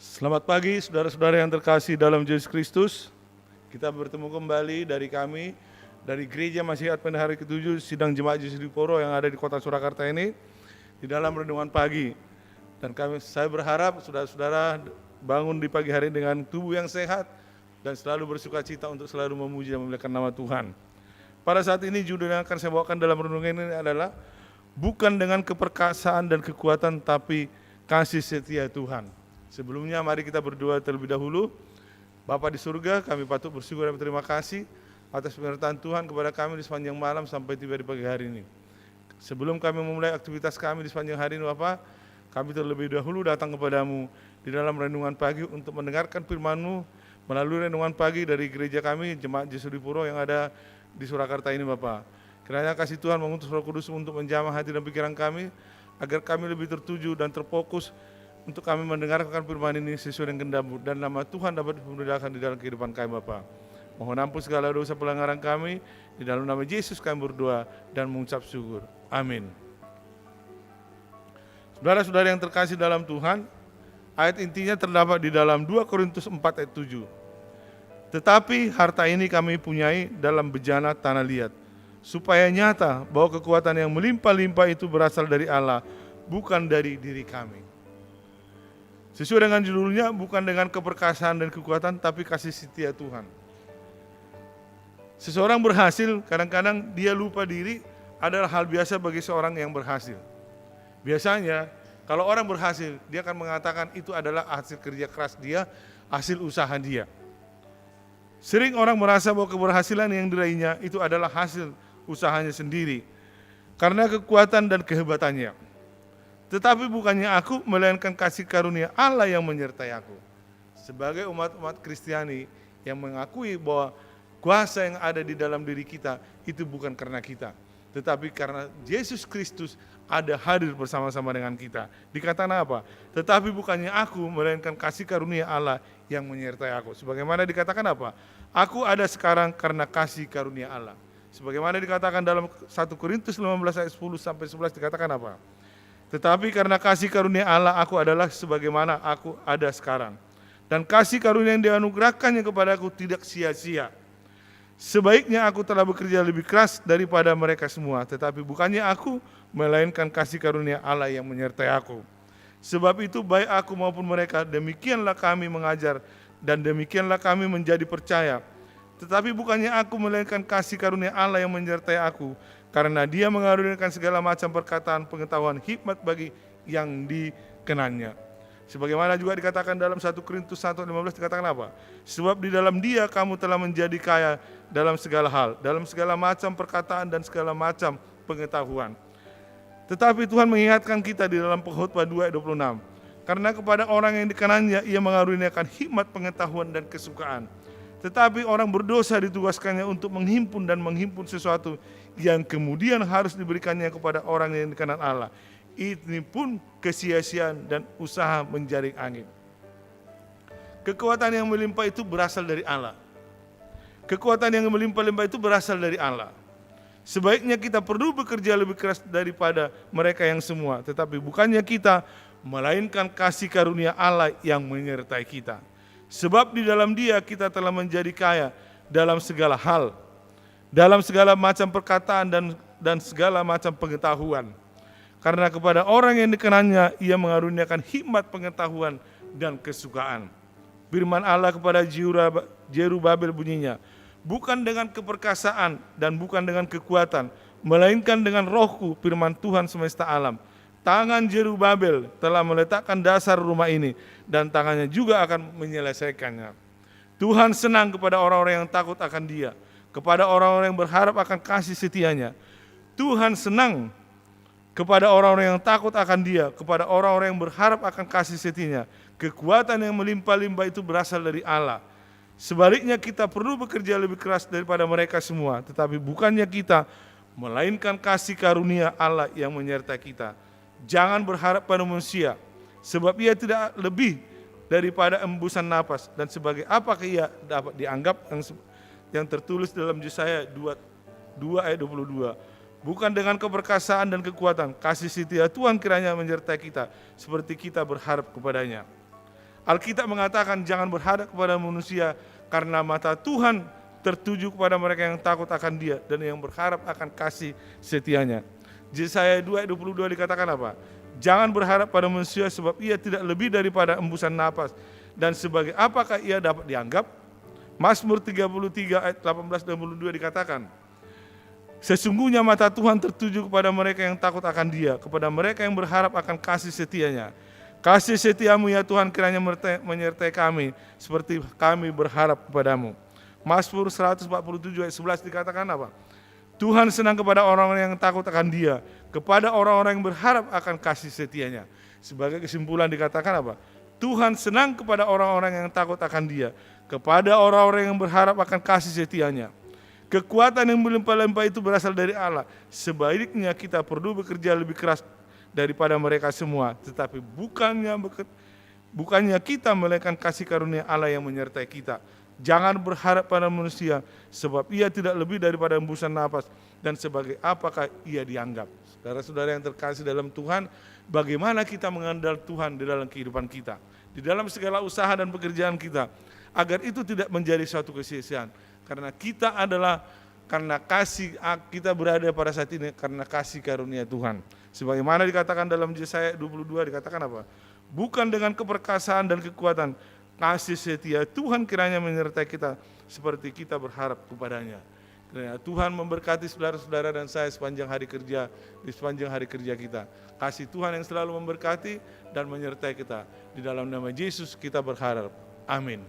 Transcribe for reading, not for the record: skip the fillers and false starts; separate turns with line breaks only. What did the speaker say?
Selamat pagi saudara-saudara yang terkasih dalam Yesus Kristus. Kita bertemu kembali dari Gereja Masihat Pendahari ke-7 Sidang Jemaat Yesus di Poro yang ada di kota Surakarta ini di dalam renungan pagi. Dan saya berharap saudara-saudara bangun di pagi hari dengan tubuh yang sehat dan selalu bersukacita untuk selalu memuji dan memuliakan nama Tuhan. Pada saat ini judul yang akan saya bawakan dalam renungan ini adalah bukan dengan keperkasaan dan kekuatan tapi kasih setia Tuhan. Sebelumnya mari kita berdoa terlebih dahulu. Bapa di surga, kami patut bersyukur dan berterima kasih atas penyertaan Tuhan kepada kami di sepanjang malam sampai tiba di pagi hari ini. Sebelum kami memulai aktivitas kami di sepanjang hari ini Bapa, kami terlebih dahulu datang kepadamu di dalam renungan pagi untuk mendengarkan firman-Mu melalui renungan pagi dari gereja kami, Jemaat Yesus di Puro yang ada di Surakarta ini Bapa. Kiranya kasih Tuhan mengutus Roh Kudus untuk menjamah hati dan pikiran kami, agar kami lebih tertuju dan terfokus untuk kami mendengarkan firman ini sesuai dengan kehendak-Mu dan nama Tuhan dapat dipermuliakan di dalam kehidupan kami Bapa. Mohon ampun segala dosa pelanggaran kami, di dalam nama Yesus kami berdoa dan mengucap syukur. Amin. Saudara-saudara yang terkasih dalam Tuhan, ayat intinya terdapat di dalam 2 Korintus 4 ayat 7. Tetapi harta ini kami punyai dalam bejana tanah liat, supaya nyata bahwa kekuatan yang melimpah-limpah itu berasal dari Allah, bukan dari diri kami. Sesuai dengan judulnya, bukan dengan keperkasaan dan kekuatan, tapi kasih setia Tuhan. Seseorang berhasil, kadang-kadang dia lupa diri adalah hal biasa bagi seorang yang berhasil. Biasanya, kalau orang berhasil, dia akan mengatakan itu adalah hasil kerja keras dia, hasil usaha dia. Sering orang merasa bahwa keberhasilan yang diraihnya itu adalah hasil usahanya sendiri, karena kekuatan dan kehebatannya. Tetapi bukannya aku, melainkan kasih karunia Allah yang menyertai aku. Sebagai umat-umat Kristiani yang mengakui bahwa kuasa yang ada di dalam diri kita itu bukan karena kita, tetapi karena Yesus Kristus ada hadir bersama-sama dengan kita. Dikatakan apa? Tetapi bukannya aku, melainkan kasih karunia Allah yang menyertai aku. Sebagaimana dikatakan apa? Aku ada sekarang karena kasih karunia Allah. Sebagaimana dikatakan dalam 1 Korintus 15 ayat 10 sampai 11 dikatakan apa? Tetapi karena kasih karunia Allah aku adalah sebagaimana aku ada sekarang. Dan kasih karunia yang dianugerahkannya kepadaku tidak sia-sia. Sebaiknya aku telah bekerja lebih keras daripada mereka semua. Tetapi bukannya aku, melainkan kasih karunia Allah yang menyertai aku. Sebab itu baik aku maupun mereka, demikianlah kami mengajar dan demikianlah kami menjadi percaya. Tetapi bukannya aku, melainkan kasih karunia Allah yang menyertai aku, karena dia mengaruniakan segala macam perkataan pengetahuan hikmat bagi yang dikenannya. Sebagaimana juga dikatakan dalam 1 Korintus 1:15 dikatakan apa? Sebab di dalam dia kamu telah menjadi kaya dalam segala hal, dalam segala macam perkataan dan segala macam pengetahuan. Tetapi Tuhan mengingatkan kita di dalam Pengkhotbah 2:26, karena kepada orang yang dikenannya ia mengaruniakan hikmat pengetahuan dan kesukaan. Tetapi orang berdosa ditugaskannya untuk menghimpun sesuatu yang kemudian harus diberikannya kepada orang yang dikenan Allah. Ini pun kesia-siaan dan usaha menjaring angin. Kekuatan yang melimpah itu berasal dari Allah. Kekuatan yang melimpah-limpah itu berasal dari Allah. Sebaiknya kita perlu bekerja lebih keras daripada mereka yang semua. Tetapi bukannya kita, melainkan kasih karunia Allah yang menyertai kita. Sebab di dalam dia kita telah menjadi kaya dalam segala hal, dalam segala macam perkataan dan segala macam pengetahuan. Karena kepada orang yang dikenannya ia mengaruniakan hikmat pengetahuan dan kesukaan. Firman Allah kepada Zerubabel bunyinya, bukan dengan keperkasaan dan bukan dengan kekuatan, melainkan dengan rohku, firman Tuhan semesta alam. Tangan Zerubabel telah meletakkan dasar rumah ini dan tangannya juga akan menyelesaikannya. Tuhan senang kepada orang-orang yang takut akan Dia, kepada orang-orang yang berharap akan kasih setianya. Tuhan senang kepada orang-orang yang takut akan Dia, kepada orang-orang yang berharap akan kasih setianya. Kekuatan yang melimpah-limpah itu berasal dari Allah. Sebaliknya kita perlu bekerja lebih keras daripada mereka semua, tetapi bukannya kita, melainkan kasih karunia Allah yang menyertai kita. Jangan berharap pada manusia, sebab ia tidak lebih daripada embusan napas, dan sebagai apakah ia dapat dianggap yang tertulis dalam Yesaya 2 ayat 22. Bukan dengan keperkasaan dan kekuatan, kasih setia Tuhan kiranya menyertai kita, seperti kita berharap kepadanya. Alkitab mengatakan jangan berharap kepada manusia karena mata Tuhan tertuju kepada mereka yang takut akan Dia dan yang berharap akan kasih setianya. Yesaya 2 ayat 22 dikatakan apa? Jangan berharap pada manusia sebab ia tidak lebih daripada embusan napas, dan sebagai apakah ia dapat dianggap? Mazmur 33 ayat 18 dan 22 dikatakan, sesungguhnya mata Tuhan tertuju kepada mereka yang takut akan Dia, kepada mereka yang berharap akan kasih setianya. Kasih setiamu ya Tuhan kiranya menyertai kami seperti kami berharap kepadamu. Mazmur 147 ayat 11 dikatakan apa? Tuhan senang kepada orang-orang yang takut akan Dia, kepada orang-orang yang berharap akan kasih setianya. Sebagai kesimpulan dikatakan apa? Tuhan senang kepada orang-orang yang takut akan Dia, kepada orang-orang yang berharap akan kasih setianya. Kekuatan yang melimpah-limpah itu berasal dari Allah. Sebaliknya kita perlu bekerja lebih keras daripada mereka semua, tetapi bukannya kita melainkan kasih karunia Allah yang menyertai kita. Jangan berharap pada manusia, sebab ia tidak lebih daripada embusan napas, dan sebagai apakah ia dianggap. Saudara-saudara yang terkasih dalam Tuhan, bagaimana kita mengandalkan Tuhan di dalam kehidupan kita, di dalam segala usaha dan pekerjaan kita, agar itu tidak menjadi suatu kesia-siaan. Karena kita adalah, karena kasih kita berada pada saat ini, karena kasih karunia Tuhan. Sebagaimana dikatakan dalam Yesaya 22 dikatakan apa? Bukan dengan keperkasaan dan kekuatan, kasih setia Tuhan kiranya menyertai kita seperti kita berharap kepadanya. Kiranya Tuhan memberkati saudara-saudara dan saya sepanjang hari kerja, di sepanjang hari kerja kita. Kasih Tuhan yang selalu memberkati dan menyertai kita. Di dalam nama Yesus kita berharap. Amin.